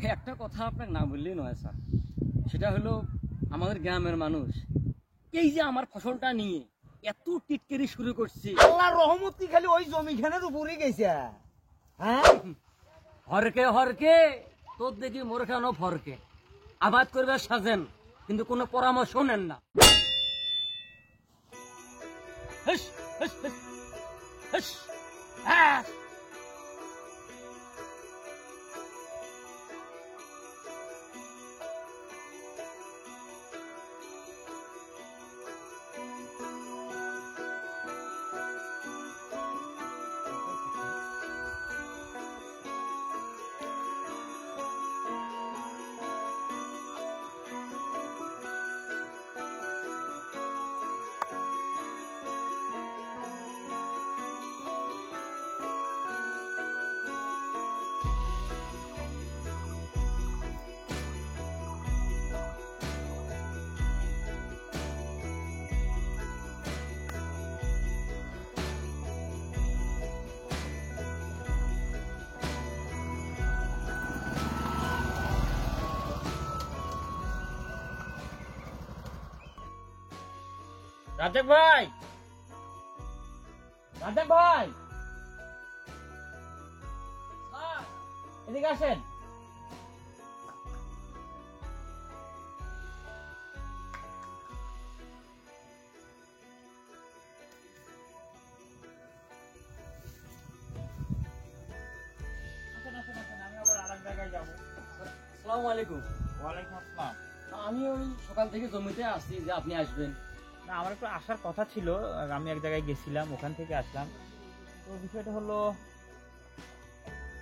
একটা কথা আপনাকে না বললেই নয় স্যার, সেটা হলো আমাদের গ্রামের মানুষ এই যে আমার ফসলটা নিয়ে এত টিটকারি শুরু করছে। আল্লাহর রহমত কি খালি ওই জমিখানের উপরেই গেছে? হ্যাঁ, হরকে হরকে তোর দেখি মোর কেন ফরকে আবাদ করবে সাজেন, কিন্তু কোনো পরামর্শ নেন না। Has, has, has, has, হ্যাস। Razzak ভাই, রাজাক ভাই, এদিকে আসেন। আমি আবার আরেক জায়গায় যাবো। আসসালামু আলাইকুম। ওয়ালাইকুম আসসালাম। আমি ওই সকাল থেকে জমিতে আসছি যে আপনি আসবেন। না, আমার একটু আসার কথা ছিল, আমি এক জায়গায় গেছিলাম, ওখান থেকে আসলাম। তো বিষয়টা হলো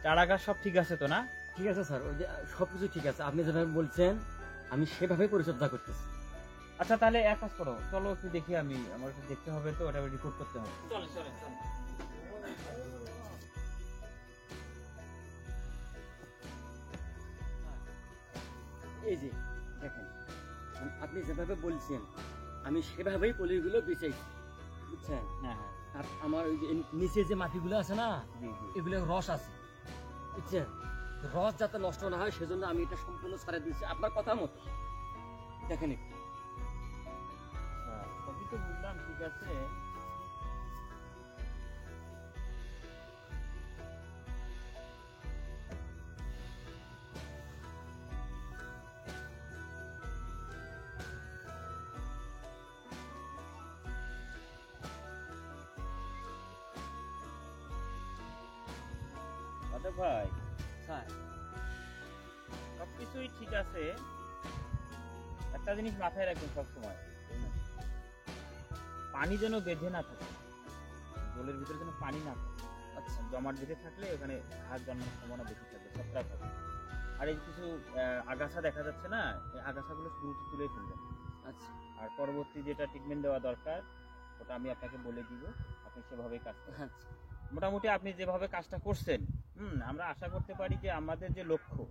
চারা গাছ সব ঠিক আছে তো না? ঠিক আছে স্যার, ওই যে সবকিছু ঠিক আছে, আপনি যেভাবে বলছেন আমি সেভাবে পরিচর্যা করতেছি। আচ্ছা, তাহলে এক কাজ করো, চলো একটু দেখি, আমার একটু দেখতে হবে তো, ওটা রিপোর্ট করতে হবে। চলে চলে চলে। এই যে দেখেন, আপনি যেভাবে বলছেন আমি সেভাবেই পলিগুলো বেচাইছি, বুঝছেন? হ্যাঁ হ্যাঁ, আর আমার ওই যে নিচে যে মাটিগুলো আছে না, জি জি। এগুলো রস আছে, বুঝছেন? রস যাতে নষ্ট না হয় সেজন্য আমি এটা সম্পূর্ণ ছাড়া দিচ্ছি আপনার কথা মতো। দেখেন একটু। আচ্ছা, সবই তো বুঝলাম, ঠিক আছে। দাদা ভাই, স্যার, সবকিছুই ঠিক আছে, একটা জিনিস মাথায় রাখবেন সবসময়, পানি যেন বেঁধে না থাকে, জলের ভিতরে যেন পানি না থাকে। আচ্ছা, জমাট বেঁধে থাকলে ওখানে ঘাস জন্মার সম্ভাবনা বেশি থাকে, ছত্রাক হবে। আর এই কিছু আগাছা দেখা যাচ্ছে না, এই আগাছাগুলো শুরু তুলে ফেলবেন। আচ্ছা আর পরবর্তী যেটা ট্রিটমেন্ট দেওয়া দরকার ওটা আমি আপনাকে বলে দিব, আপনি সেভাবেই কাজ করবেন। আচ্ছা। মোটামুটি আপনি যেভাবে কাজটা করছেন, আমরা আশা করতে পারি যে আমাদের যে লক্ষ্য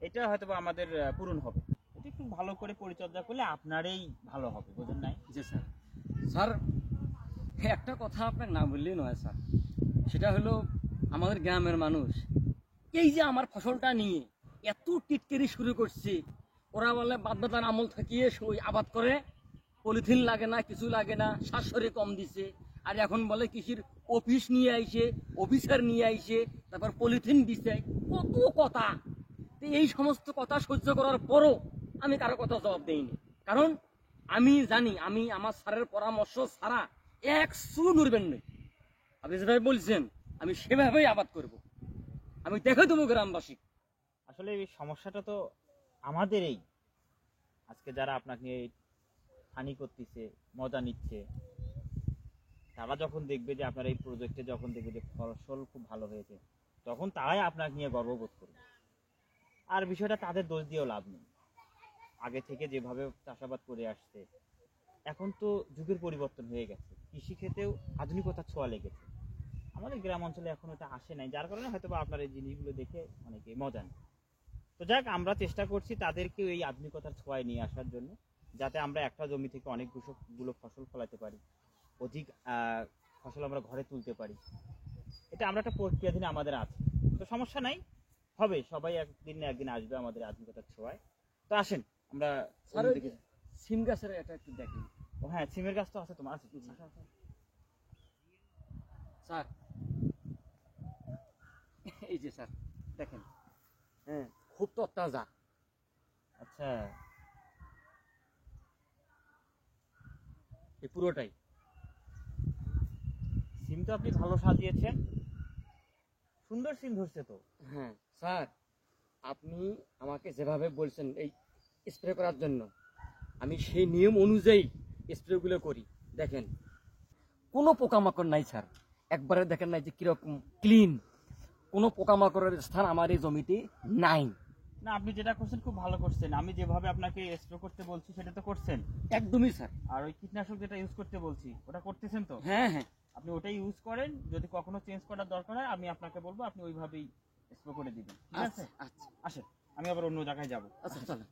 এটা হয়তো বা আমাদের পূরণ হবে। এটা একটু ভালো করে পরিচর্যা করলে আপনারই ভালো হবে, বুঝেন নাই? জি স্যার। স্যার, একটা কথা আপনাকে না বললেই নয় স্যার, সেটা হলো আমাদের গ্রামের মানুষ এই যে আমার ফসলটা নিয়ে এত টিটকারি শুরু করছে। ওরা বলে বাধ্যতার আমল থাকিয়ে ওই আবাদ করে, পলিথিন লাগে না, কিছু লাগে না, সাশ্রয় কম দিছে। আর এখন বলে কৃষির অফিস নিয়ে আইছে, অফিসার নিয়ে আইছে, তারপর পলিথিন দিছে, কত কথা। তো এই সমস্ত কথা সহ্য করার পরও আমি কারো কথা জবাব দেইনি, কারণ আমি জানি আমি আমার স্যারের পরামর্শ ছাড়া এক সু নড়বেন না। আপনি যেভাবে বলছেন আমি সেভাবেই আবাদ করব, আমি দেখে দেবো গ্রামবাসী। আসলে এই সমস্যাটা তো আমাদেরই, আজকে যারা আপনাকে হানি করতেছে, মজা নিচ্ছে, তারা যখন দেখবে যে আপনার এই প্রজেক্টে যখন দেখবে যে ফসল খুব ভালো হয়েছে, তখন তারাই আপনাকে নিয়ে গর্ববোধ করবে। আর বিষয়টা তাদের দোষ দিয়েও লাভ নেই, আগে থেকে যেভাবে চাষাবাদ করে আসছে, এখন তো যুগের পরিবর্তন হয়ে গেছে, কৃষিক্ষেত্রেও আধুনিকতার ছোঁয়া লেগেছে। আমাদের গ্রাম অঞ্চলে এখন ওটা আসে নাই, যার কারণে হয়তো বা আপনার এই জিনিসগুলো দেখে অনেকে মজা নেয়। তো যাক, আমরা চেষ্টা করছি তাদেরকে এই আধুনিকতার ছোঁয়ায় নিয়ে আসার জন্য, যাতে আমরা একটা জমি থেকে অনেকগুলো ফসল ফলাতে পারি, অধিক ফসল আমরা ঘরে তুলতে পারি। এটা আমরা একটা প্রক্রিয়াধীন আমাদের আছে, তো সমস্যা নাই। হবে, সবাই একদিন না একদিন আসবে আমাদের আধুনিকতার ছোঁয়ায়। তো আসেন আমরা স্যার অন্যদিকে। সিম গাছের এটা একটু দেখেন। ও হ্যাঁ, সিমের গাছ তো আছে তোমার, আছে। স্যার এই যে স্যার দেখেন, হ্যাঁ খুব তরতাজা। আচ্ছা, এই পুরোটাই। সিম তো আপনি ভালো সাজিয়েছেন, সুন্দর সিম ধরছে তো। হ্যাঁ স্যার, আপনি আমাকে যেভাবে বলছেন এই স্প্রে করার জন্য, আমি সেই নিয়ম অনুযায়ী স্প্রেগুলো করি। দেখেন কোনো পোকামাকড় নাই স্যার, একবারে দেখেন নাই যে কিরকম ক্লিন, কোনো পোকামাকড়ের স্থান আমার এই জমিতে নাই। না, আপনি যেটা করছেন খুব ভালো করছেন। আমি যেভাবে আপনাকে স্প্রে করতে বলছি সেটা তো করছেন, একদমই স্যার। আর ওই কীটনাশক যেটা ইউজ করতে বলছি ওটা করতেছেন তো। হ্যাঁ হ্যাঁ আপনি ওটাই ইউজ করেন, যদি কখনো চেঞ্জ করার দরকার হয় আমি আপনাকে বলবো, আপনি ওইভাবেই স্প্রে করে দিবেন, ঠিক আছে? আচ্ছা আচ্ছা আসেন, আমি আবার অন্য জায়গায় যাব। আচ্ছা চলো।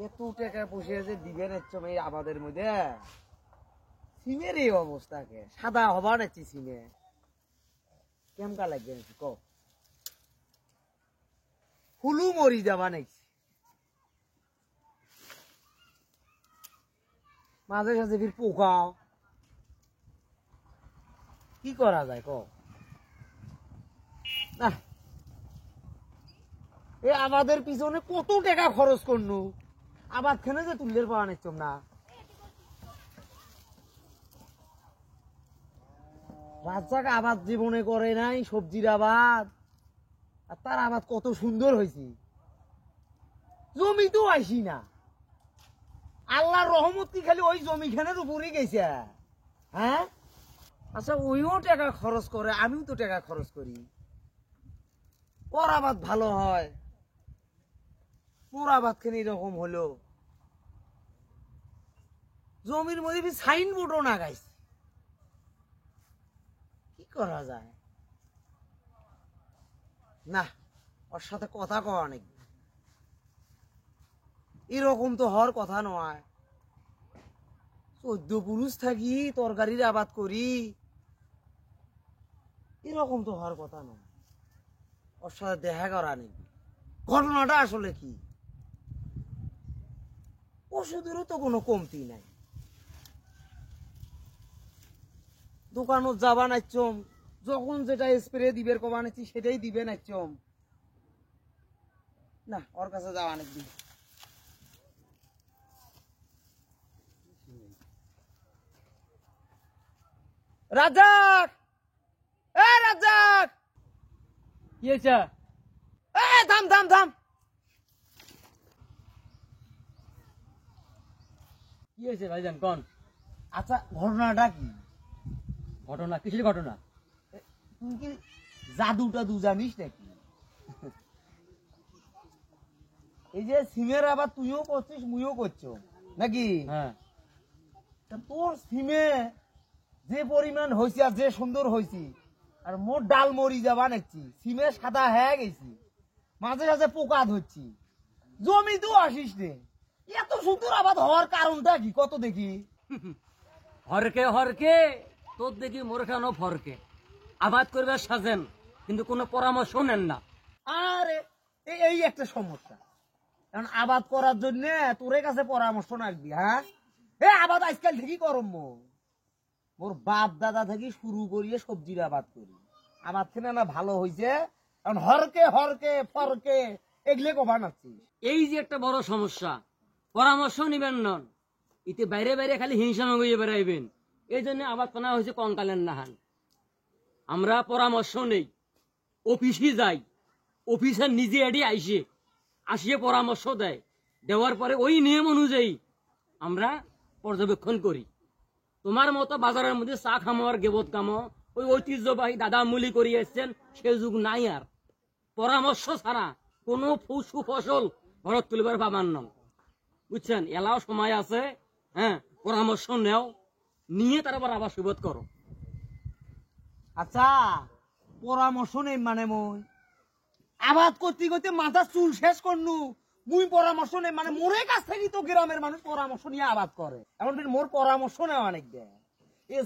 এত টাকা বসে যে দিবেন এই আবাদের মধ্যে, সিমের এই অবস্থাকে সাদা হবা নাচ্ছি সিমে কেমকা লাগবে নাকি ক, হুলু মরি যাবা নাকি মাঝে সাঝে ফির পোকাও, কি করা যায় ক? না, এ আমাদের পিছনে কত টাকা খরচ করনু, আবাদ খানে যে তুলের পাওয়া নিচ্ছম না। রাজ্জাক আবাদ জীবনে করে নাই, সবজির আবাদ, আর তার আবাদ কত সুন্দর হয়েছে, জমি তো আইসি না, আল্লাহর রহমত কি খালি ওই জমিখানের উপরই গেছে? হ্যাঁ আচ্ছা, ওইও টাকা খরচ করে, আমিও তো টাকা খরচ করি, ওর আবাদ ভালো হয়, মোর আবাদ খানি এরকম হলো, জমির মধ্যে সাইনবোর্ডও না গাইছে, কি করা যায়? না, ওর সাথে কথা কওয়া নাকি, এরকম তো হওয়ার কথা নয়। 14 পুরুষ থাকি তরকারির আবাদ করি, এরকম তো হওয়ার কথা নয়। ওর সাথে দেখা করা নেই, ঘটনাটা আসলে কি? ওষুধেরও তো কোনো কমতি নাই, দোকানত যাবা নাইচম, যখন যেটা স্প্রে দিবের কবা নাচ্ছি সেটাই দিবে নাইচম। না, ওর কাছে যাওয়া নাকি রাজ্জাক, এ রাজ্জাক, কি হয়েছে? এ থাম থাম থাম, কি হয়েছে ভাইজান কোন? আচ্ছা ঘটনাটা কি? ঘটনা কিসের ঘটনা? তুই কি জাদু টাদু জানিস নাকি? এই যে সিমের আবার তুইও করছিস মুইও করছো নাকি? হ্যাঁ তা তোর সিমে যে পরিমাণ হয়েছে আর যে সুন্দর হয়েছে, আর মোর ডাল মরি যাবা নাকি, সিমে সাদা হয়ে গেছি, মাঝে মাঝে পোকা ধরছি, জমি তো আসিস রে, এত সুন্দর আবাদ হওয়ার কারণটা কি কত দেখি? হরকে হরকে তোর দেখি মোরে খানো ফরকে, আবাদ করবে সাজেন কিন্তু কোনো পরামর্শ নেন না। আরে এই একটা সমস্যা, কারণ আবাদ করার জন্য তোর কাছে পরামর্শ রাখবি? হ্যাঁ, এ আবাদ আজকাল থেকে করম, মোর বাপ দাদা থেকে শুরু করিয়ে সবজির আবাদ করি, আবাদ খেলে না ভালো হয়েছে, কারণ হরকে হরকে ফরকে এগুলো কবা নাচ্ছিস। এই যে একটা বড় সমস্যা, পরামর্শ নিবেন নন, ইতে বাইরে বাইরে খালি হিংসা মঙ্গিয়ে বেড়াইবেন, এই জন্য আবাদ করা হয়েছে কঙ্কালের নাহান। আমরা পরামর্শ নেই, অফিসে যাই, অফিসার নিজে এডি আসিয়ে পরামর্শ দেয়, দেওয়ার পরে ওই নিয়ম অনুযায়ী আমরা পর্যবেক্ষণ করি। তোমার মতো বাজারের মধ্যে চা খামো আর গেবত কামো ওই ঐতিহ্যবাহী দাদা মুলি করি এসছেন, সে যুগ নাই আর। পরামর্শ ছাড়া কোনো সুফসল ঘরত তুলিবার পাবার নন, বুঝছেন? এলাও সময় আছে, হ্যাঁ পরামর্শ নেও, নিয়ে তারপর আবার সুবোধ করো। আচ্ছা পরামর্শ নেই মানে মই আবাদ করতে করতে মাথা চুল শেষ করনু মুই পরামর্শ নেই মানে মোরে কাছ থেকে তো গ্রামের মানুষ পরামর্শ নিয়ে আবাদ করে এখন মোর পরামর্শ নেওয়া অনেক দেয়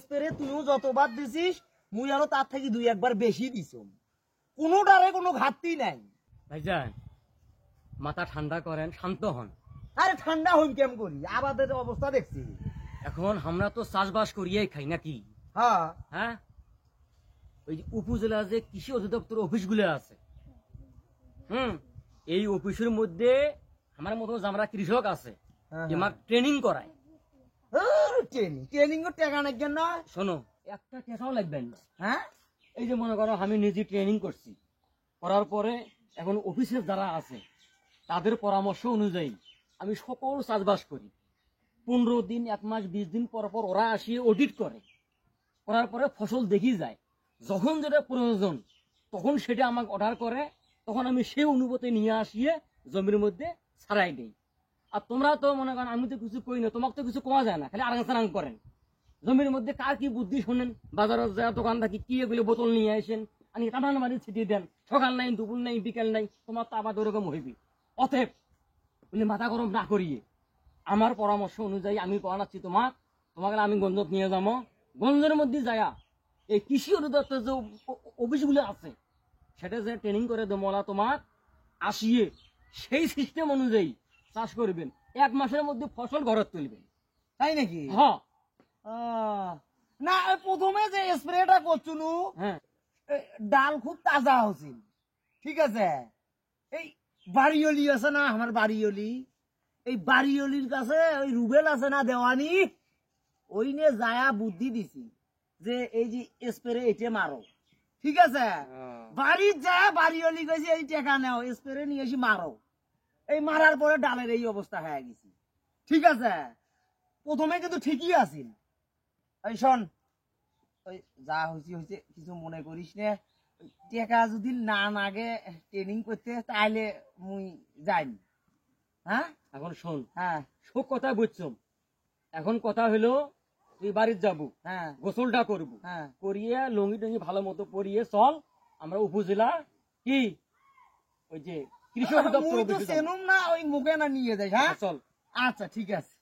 স্প্রে তুইও যতবার দিছিস মুই আরো তার থেকে 2-1 বার বেশি দিছ কোনোটারে কোনো ঘাটতি নাই ভাইজান মাথা ঠান্ডা করেন, শান্ত হন। আরে ঠান্ডা হইম কেম করি আবাদের অবস্থা দেখছি এখন আমরা তো চাষবাস করিয়াই খাই নাকি? হ্যাঁ হ্যাঁ, ওই যে উপজেলা যে কৃষি অধিদপ্তর অফিসগুলো আছে, এই অফিসের মধ্যে আমার মতো যারা কৃষক আছে এমাক ট্রেনিং করায়। ট্রেনিং টাকা নাকি নয় শোনো, একটা টাকাও লাগবে না। হ্যাঁ এই যে মনে করো আমি নিজে ট্রেনিং করছি, করার পরে এখন অফিসের যারা আছে তাদের পরামর্শ অনুযায়ী আমি সকল চাষবাস করি। 15 দিন, 1 মাস, 20 দিন পর পর ওরা আসিয়ে অডিট করে, করার পরে ফসল দেখি যায়। যখন যেটা প্রয়োজন তখন সেটা আমাকে অর্ডার করে, তখন আমি সেই অনুভূতি নিয়ে আসিয়ে জমির মধ্যে ছাড়াই দিই। আর তোমরা তো মনে করেন আমি তো কিছু করি না, তোমাকে তো কিছু কোয়া যায় না, খালি আরাং করেন। জমির মধ্যে কার কি বুদ্ধি শোনেন, বাজারের যা দোকান থাকি কি এগুলো বোতল নিয়ে আসেন, আমি কাটান মারি ছিটিয়ে দেন, সকাল নাই, দুপুর নাই, বিকেল নাই, তোমার তো আবার ওরকম হইবি। অতএব বলে মাথা গরম না করিয়ে আমার পরামর্শ অনুযায়ী আমি পড়াচ্ছি তোমাকে আমি গঞ্জত নিয়ে যাবো। গঞ্জের মধ্যে যায়া এই কৃষি অধিদপ্তর যে অফিসগুলো আছে সেটা যে ট্রেনিং করে দেবলা তোমার আসিয়ে সেই সিস্টেম অনুযায়ী চাষ করবেন, 1 মাসের মধ্যে ফসল ঘরত তুলবেন। তাই নাকি হ্যাঁ না প্রথমে যে স্প্রেটা করছুনু হ্যাঁ, ডাল খুব তাজা হচ্ছিল, ঠিক আছে। এই বাড়িওলি আছে না আমার বাড়িওলি, এই বাড়িওলির কাছে ওই রুবেল আছে না দেওয়ানি, ওই নিয়ে যায়া বুদ্ধি দিছি যে এই যে স্প্রে এটা মারো, ঠিক আছে। বাড়ির যা বাড়িওলি গেছে এই টাকা নেও স্প্রে নিয়ে এসে মারো, এই মারার পরে ডালের এই অবস্থা হয়ে গেছে, ঠিক আছে। প্রথমে কিন্তু ঠিকই আছিল। এই শোন, ওই যা হয়েছে হয়েছে কিছু মনে করিস না, টেকা যদি না নাগে ট্রেনিং করতে তাহলে মুই যাইনি। হ্যাঁ এখন শোন, হ্যাঁ সব কথা বুঝছো। এখন কথা হলো তুই বাড়ির যাবো, হ্যাঁ গোসলটা করবো, হ্যাঁ করিয়ে লঙ্গি টঙ্গি ভালো মতো পরিয়ে চল আমরা উপজেলা কি ওই যে কৃষি অধিদপ্তর মুই তো অফিসে যাবো। চেনুম না, ওই মুখে না নিয়ে যাই। হ্যাঁ চল। আচ্ছা ঠিক আছে।